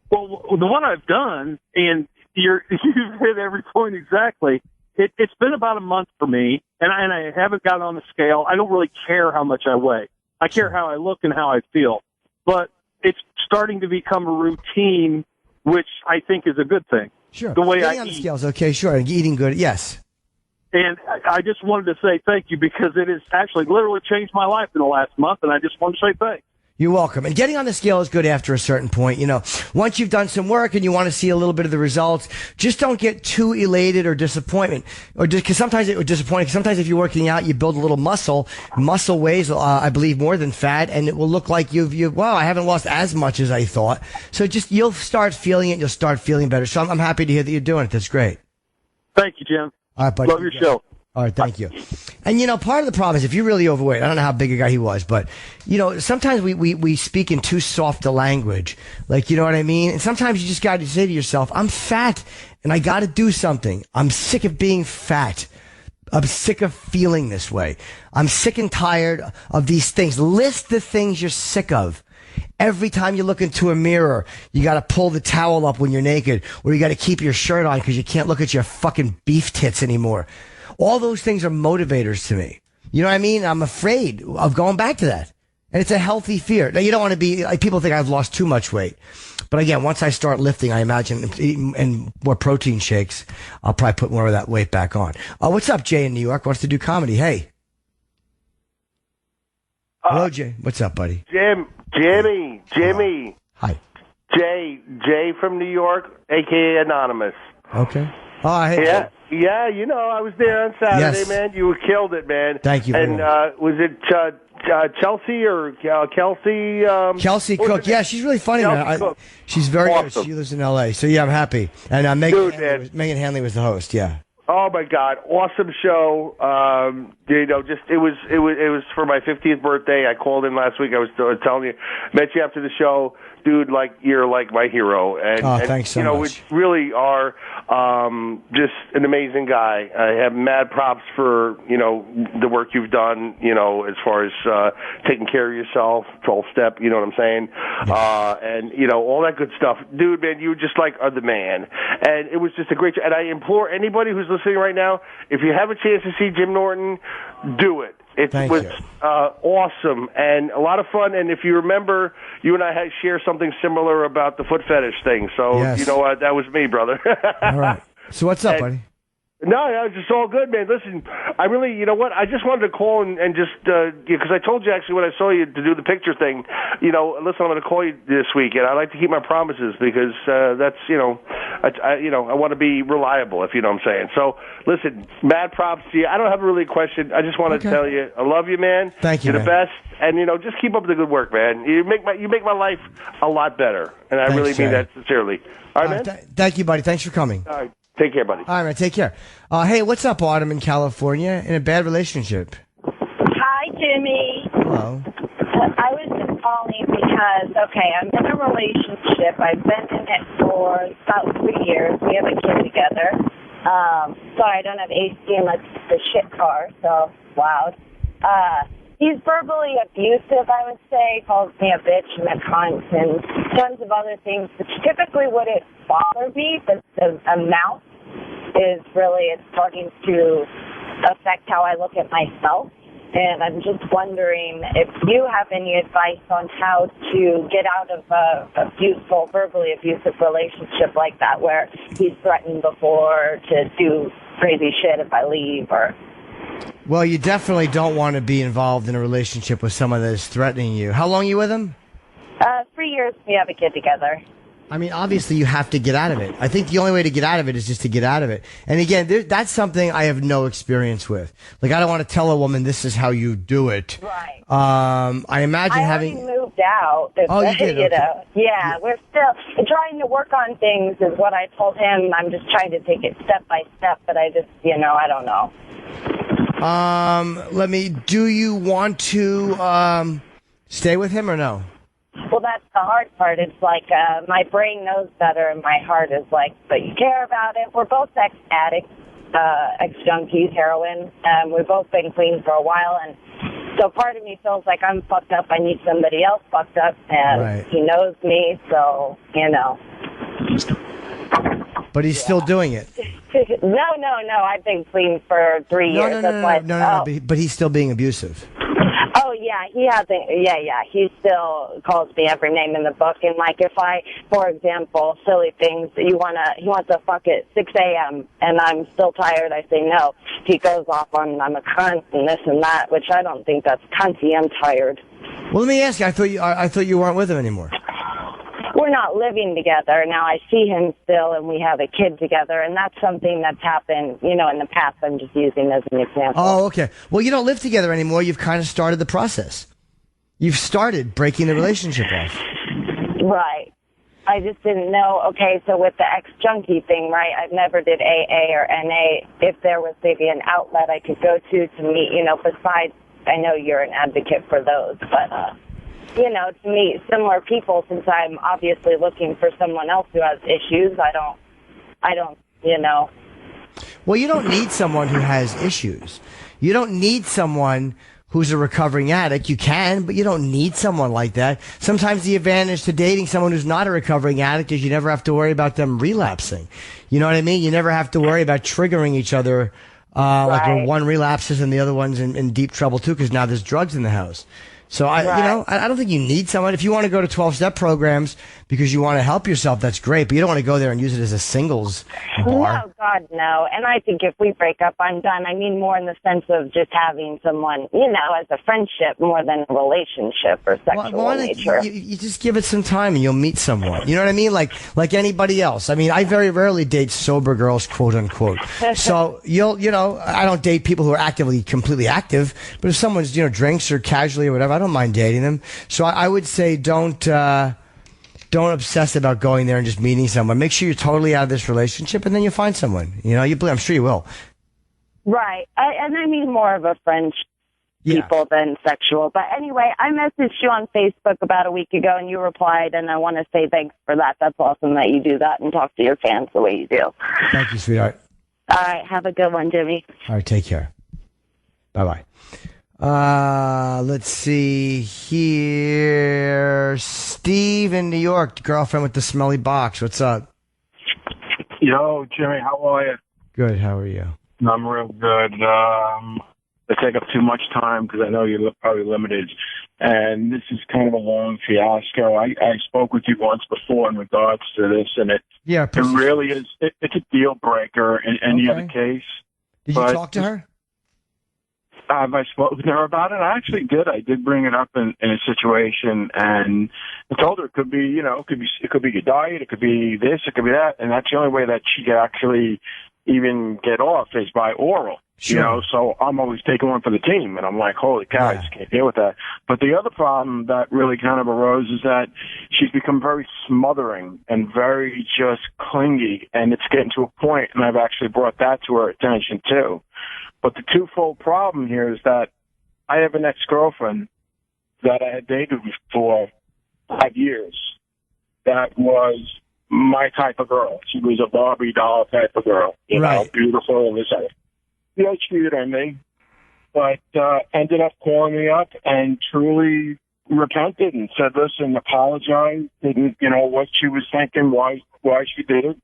Well, the one I've done, and you've hit every point exactly. It's been about a month for me, and I haven't gotten on the scale. I don't really care how much I weigh. I care how I look and how I feel. But it's starting to become a routine, which I think is a good thing. Sure. The way Getting I on the eat. scales, okay, sure. Eating good, yes. And I just wanted to say thank you, because it has actually literally changed my life in the last month, and I just want to say thanks. You're welcome. And getting on the scale is good after a certain point. You know, once you've done some work and you want to see a little bit of the results, just don't get too elated or disappointment. Or just, because sometimes it would disappoint. Sometimes if you're working out, you build a little muscle. Muscle weighs, I believe, more than fat, and it will look like wow, I haven't lost as much as I thought. So just, you'll start feeling it. You'll start feeling better. So I'm happy to hear that you're doing it. That's great. Thank you, Jim. All right, buddy. Love your show. All right, thank you. And, you know, part of the problem is if you're really overweight, I don't know how big a guy he was, but, you know, sometimes we speak in too soft a language. Like, you know what I mean? And sometimes you just got to say to yourself, I'm fat and I got to do something. I'm sick of being fat. I'm sick of feeling this way. I'm sick and tired of these things. List the things you're sick of. Every time you look into a mirror, you got to pull the towel up when you're naked, or you got to keep your shirt on because you can't look at your fucking beef tits anymore. All those things are motivators to me. You know what I mean? I'm afraid of going back to that. And it's a healthy fear. Now, you don't want to be like people think I've lost too much weight. But again, once I start lifting, I imagine and more protein shakes, I'll probably put more of that weight back on. What's up, Jay in New York? Wants to do comedy. Hey. Hello, Jay. What's up, buddy? Jimmy. Hi. Jay from New York, a.k.a. Anonymous. Okay. Oh, hey. Yeah, you know, I was there on Saturday, Yes. man. You killed it, man. Thank you very And much. was it Chelsea or Kelsey? Kelsey Cook. Yeah, she's really funny, Kelsey man. Cook. She's very Awesome. good. She lives in L.A. So, yeah, I'm happy. And Megan Hanley was the host, yeah. Oh my God! Awesome show. You know, just it was for my 50th birthday. I called in last week. I was telling you, met you after the show, dude. Like you're like my hero, and thanks so you know, much. we really are just an amazing guy. I have mad props for the work you've done. You know, as far as taking care of yourself, 12 step. You know what I'm saying? And all that good stuff, dude. Man, you just are the man. And it was just a great. And I implore anybody who's listening right now, if you have a chance to see Jim Norton, do it. It was awesome and a lot of fun. And if you remember, you and I had shared something similar about the foot fetish thing. So, you know what? That was me, brother. All right. So what's up, buddy? No, it's just all good, man. Listen, I really, you know what? I just wanted to call and just, because I told you actually when I saw you to do the picture thing, listen, I'm going to call you this week, and I like to keep my promises because that's, I want to be reliable, if you know what I'm saying. So, listen, mad props to you. I don't have really a question. I just want to tell you, I love you, man. Thank you, You're the best, and just keep up the good work, man. You make my life a lot better, and I really mean that sincerely. All right, man. Thank you, buddy. Thanks for coming. All right. Take care, buddy. All right, man. Take care. Hey, what's up, Autumn in California? In a bad relationship? Hi, Jimmy. Hello. I was just calling because, I'm in a relationship. I've been in it for about 3 years. We have a kid together. Sorry, I don't have AC unless it's the shit car, so it's loud. He's verbally abusive, I would say. He calls me a bitch and a cunt and tons of other things, which typically wouldn't bother me, but the amount is really, it's starting to affect how I look at myself. And I'm just wondering if you have any advice on how to get out of a verbally abusive relationship like that, where he's threatened before to do crazy shit if I leave or... Well, you definitely don't want to be involved in a relationship with someone that is threatening you. How long are you with him? 3 years. We have a kid together. I mean, obviously, you have to get out of it. I think the only way to get out of it is just to get out of it. And again, that's something I have no experience with. Like, I don't want to tell a woman this is how you do it. Right. I imagine having... I already moved out. Oh, you did? You Okay. know. Yeah, we're still trying to work on things is what I told him. I'm just trying to take it step by step, but I just, I don't know. Do you want to stay with him or no? Well, that's the hard part. It's like my brain knows better and my heart is like, but you care about it. We're both ex-addicts, ex-junkies, heroin. We've both been clean for a while, and so part of me feels like I'm fucked up. I need somebody else fucked up, and he knows me, so, But he's still doing it. No. I've been clean for 3 years. No, but he's still being abusive. Oh, yeah, he hasn't. Yeah. He still calls me every name in the book. And, if I, for example, silly things, he wants to fuck at 6 a.m. and I'm still tired, I say no. He goes off on, I'm a cunt and this and that, which I don't think that's cunty. I'm tired. Well, let me ask you. I thought you weren't with him anymore. We're not living together. Now, I see him still, and we have a kid together, and that's something that's happened, in the past. I'm just using as an example. Oh, okay. Well, you don't live together anymore. You've kind of started the process. You've started breaking the relationship off. Right. I just didn't know, okay, so with the ex-junkie thing, right, I never did AA or NA. If there was maybe an outlet I could go to meet, besides, I know you're an advocate for those, but... to meet similar people, since I'm obviously looking for someone else who has issues. I don't. Well, you don't need someone who has issues. You don't need someone who's a recovering addict. You can, but you don't need someone like that. Sometimes the advantage to dating someone who's not a recovering addict is you never have to worry about them relapsing. You know what I mean? You never have to worry about triggering each other, like when one relapses and the other one's in deep trouble too, because now there's drugs in the house. So I don't think you need someone. If you want to go to 12-step programs because you want to help yourself, that's great. But you don't want to go there and use it as a singles bar. No, God, no. And I think if we break up, I'm done. I mean more in the sense of just having someone, as a friendship more than a relationship or sexual nature. You just give it some time and you'll meet someone. You know what I mean? Like anybody else. I mean, I very rarely date sober girls, quote unquote. So I don't date people who are actively, completely active. But if someone's, drinks or casually or whatever, I don't mind dating them. So I would say don't obsess about going there and just meeting someone. Make sure you're totally out of this relationship, and then you'll find someone. I'm sure you will. Right. I mean more of a friendship people than sexual. But anyway, I messaged you on Facebook about a week ago, and you replied, and I want to say thanks for that. That's awesome that you do that and talk to your fans the way you do. Thank you, sweetheart. All right. Have a good one, Jimmy. All right. Take care. Bye-bye. Let's see here. Steve in New York, girlfriend with the smelly box. What's up? Yo, Jimmy, how are you? Good. How are you? I'm real good. I take up too much time because I know you're probably limited. And this is kind of a long fiasco. I spoke with you once before in regards to this, and it really is. It's a deal breaker in any other case. Did you talk to her? Have I spoken to her about it? I actually did. I did bring it up in a situation, and I told her it could be, it could be your diet, it could be this, it could be that, and that's the only way that she could actually even get off is by oral. Sure. So I'm always taking one for the team, and I'm like, holy cow, I just can't deal with that. But the other problem that really kind of arose is that she's become very smothering and very just clingy, and it's getting to a point, and I've actually brought that to her attention too. But the twofold problem here is that I have an ex-girlfriend that I had dated for 5 years that was my type of girl. She was a Barbie doll type of girl, beautiful and this and that. Yeah, she cheated on me, but ended up calling me up and truly repented and said, listen, apologized, didn't, what she was thinking, why she did it.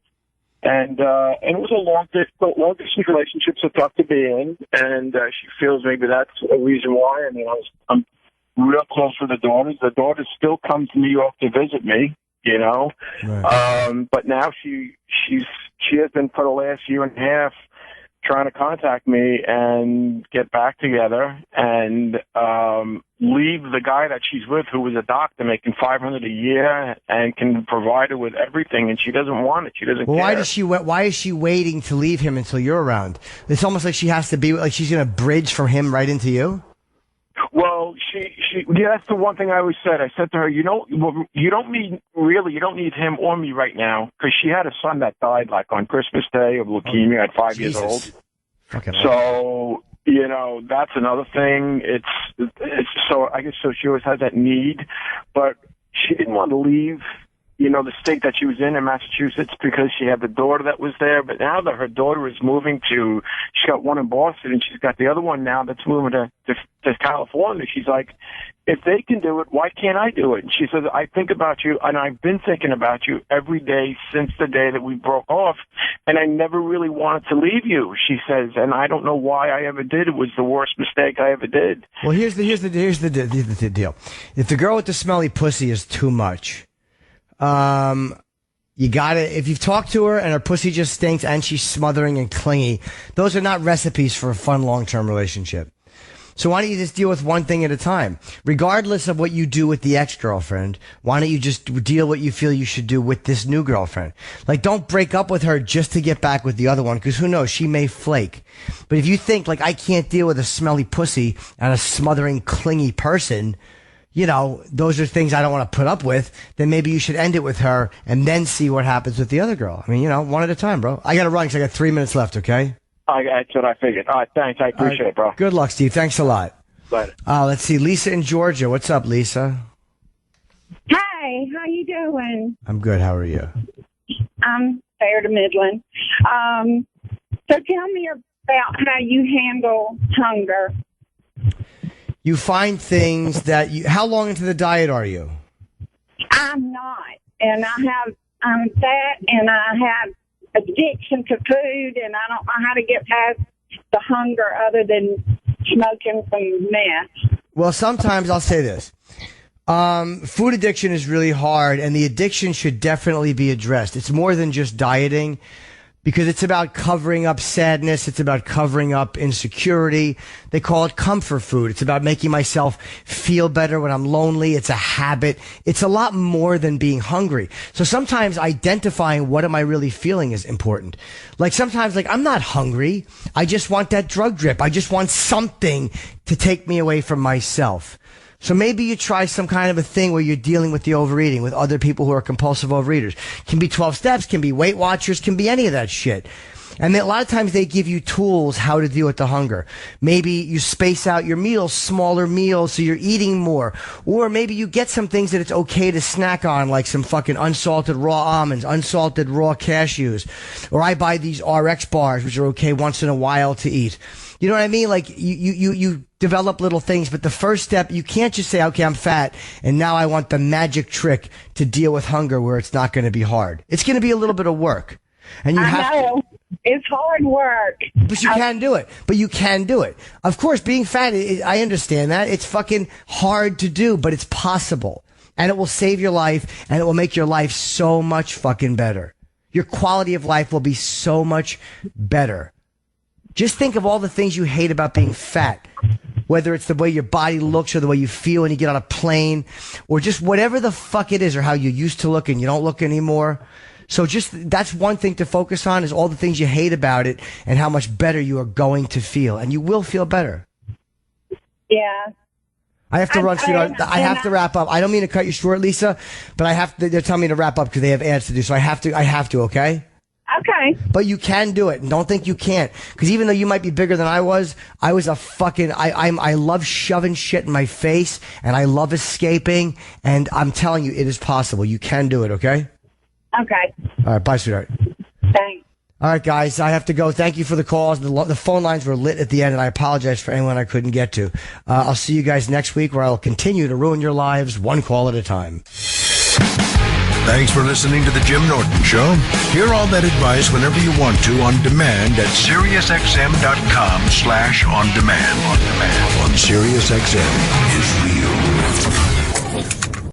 And it was a long distance relationships are tough to be in, and she feels maybe that's a reason why. I mean, I'm real close with the daughters. The daughter still comes to New York to visit me, Right. But now she has been for the last year and a half trying to contact me and get back together and leave the guy that she's with, who was a doctor making $500 a year and can provide her with everything, and she doesn't want it. She doesn't care. Why is she waiting to leave him until you're around? It's almost like she has to be like she's going to bridge from him right into you. Well, that's the one thing I always said. I said to her, you don't need him or me right now, because she had a son that died like on Christmas Day of leukemia at 5 years old. So, that's another thing. It's so I guess so she always had that need, but she didn't want to leave, the state that she was in Massachusetts, because she had the daughter that was there. But now that her daughter is moving she's got one in Boston, and she's got the other one now that's moving to California. She's like, if they can do it, why can't I do it? And she says, I think about you, and I've been thinking about you every day since the day that we broke off, and I never really wanted to leave you, she says, and I don't know why I ever did. It was the worst mistake I ever did. Well, here's the deal. If the girl with the smelly pussy is too much, you gotta, if you've talked to her and her pussy just stinks and she's smothering and clingy, those are not recipes for a fun long-term relationship. So why don't you just deal with one thing at a time? Regardless of what you do with the ex-girlfriend, why don't you just deal what you feel you should do with this new girlfriend? Like, don't break up with her just to get back with the other one, because who knows, she may flake. But if you think, like, I can't deal with a smelly pussy and a smothering, clingy person, those are things I don't want to put up with, then maybe you should end it with her and then see what happens with the other girl. I mean, one at a time, bro. I got to run because I got 3 minutes left, okay? That's what I figured. All right, thanks. I appreciate it, bro. Good luck, Steve. Thanks a lot. Later. Let's see. Lisa in Georgia. What's up, Lisa? Hi, how you doing? I'm good. How are you? I'm fair to middling. So tell me about how you handle hunger. You find things that how long into the diet are you? I'm not. And I'm fat, and I have addiction to food, and I don't know how to get past the hunger other than smoking some meth. Well, sometimes I'll say this. Food addiction is really hard, and the addiction should definitely be addressed. It's more than just dieting, because it's about covering up sadness. It's about covering up insecurity. They call it comfort food. It's about making myself feel better when I'm lonely. It's a habit. It's a lot more than being hungry. So sometimes identifying what am I really feeling is important. Like sometimes, like, I'm not hungry. I just want that drug drip. I just want something to take me away from myself. So maybe you try some kind of a thing where you're dealing with the overeating with other people who are compulsive overeaters. Can be 12 steps, can be Weight Watchers, can be any of that shit. And then a lot of times they give you tools how to deal with the hunger. Maybe you space out your meals, smaller meals, so you're eating more. Or maybe you get some things that it's okay to snack on, like some fucking unsalted raw almonds, unsalted raw cashews. Or I buy these RX bars, which are okay once in a while to eat. You know what I mean? Like, you develop little things, but the first step, you can't just say, okay, I'm fat, and now I want the magic trick to deal with hunger where it's not going to be hard. It's going to be a little bit of work. And you have to. It's hard work. But you can do it. But you can do it. Of course, being fat, I understand that. It's fucking hard to do, but it's possible. And it will save your life, and it will make your life so much fucking better. Your quality of life will be so much better. Just think of all the things you hate about being fat. Whether it's the way your body looks or the way you feel when you get on a plane, or just whatever the fuck it is, or how you used to look and you don't look anymore. So just, that's one thing to focus on, is all the things you hate about it and how much better you are going to feel. And you will feel better. Yeah. I have to run, sweetheart. I have to wrap up. I don't mean to cut you short, Lisa, but I have to, they're telling me to wrap up because they have ads to do. So I have to, okay? Okay. But you can do it, and don't think you can't. Because even though you might be bigger than I was a fucking, I love shoving shit in my face, and I love escaping, and I'm telling you, it is possible. You can do it, okay? Okay. All right, bye, sweetheart. Thanks. All right, guys, I have to go. Thank you for the calls. The phone lines were lit at the end, and I apologize for anyone I couldn't get to. I'll see you guys next week, where I'll continue to ruin your lives one call at a time. Thanks for listening to The Jim Norton Show. Hear all that advice whenever you want to on demand at SiriusXM.com/on-demand. On SiriusXM is real.